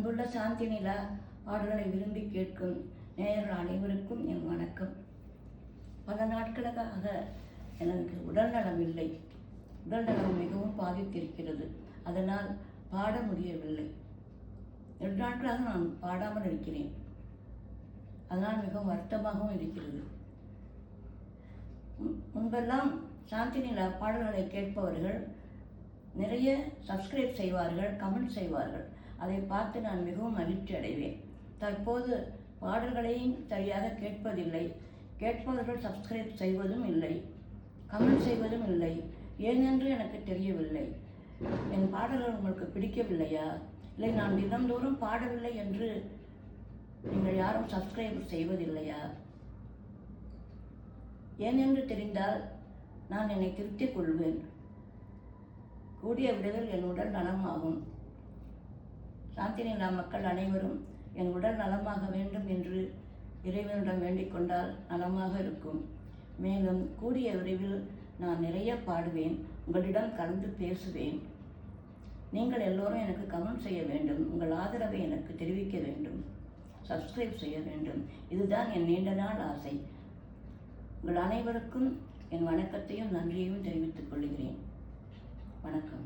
அன்புள்ள சாந்தி நிலா பாடல்களை விரும்பி கேட்கும் நேயர்கள் அனைவருக்கும் என் வணக்கம். பல நாட்களாக எனக்கு உடல்நலம் இல்லை. உடல்நலம் மிகவும் பாதித்திருக்கிறது. அதனால் பாட முடியவில்லை. 2 நாட்களாக நான் பாடாமல் இருக்கிறேன். அதனால் மிகவும் வருத்தமாகவும் இருக்கிறது. முன்பெல்லாம் சாந்தி நிலா பாடல்களை கேட்பவர்கள் நிறைய சப்ஸ்கிரைப் செய்வார்கள், கமெண்ட் செய்வார்கள். அதை பார்த்து நான் மிகவும் மகிழ்ச்சி அடைவேன். தற்போது பாடல்களையும் சரியாக கேட்பதில்லை. கேட்பவர்கள் சப்ஸ்கிரைப் செய்வதும் இல்லை, கமெண்ட் செய்வதும் இல்லை. ஏனென்று எனக்கு தெரியவில்லை. என் பாடல்கள் உங்களுக்கு பிடிக்கவில்லையா, இல்லை நான் தினந்தோறும் பாடவில்லை என்று நீங்கள் யாரும் சப்ஸ்கிரைப் செய்வதில்லையா? ஏனென்று தெரிந்தால் நான் என்னை திருத்திக் கொள்வேன். கூடிய விரைவில் என் உடல் நலமாகும். சாந்தி நிலா மக்கள் அனைவரும் என் உடல் நலமாக வேண்டும் என்று இறைவனிடம் வேண்டிக் கொண்டால் நலமாக இருக்கும். மேலும் கூடிய விரைவில் நான் நிறைய பாடுவேன், உங்களிடம் கலந்து பேசுவேன். நீங்கள் எல்லோரும் எனக்கு கமெண்ட் செய்ய வேண்டும், உங்கள் ஆதரவை எனக்கு தெரிவிக்க வேண்டும், சப்ஸ்கிரைப் செய்ய வேண்டும். இதுதான் என் நீண்ட நாள் ஆசை. உங்கள் அனைவருக்கும் என் வணக்கத்தையும் நன்றியையும் தெரிவித்துக் கொள்கிறேன். வணக்கம்.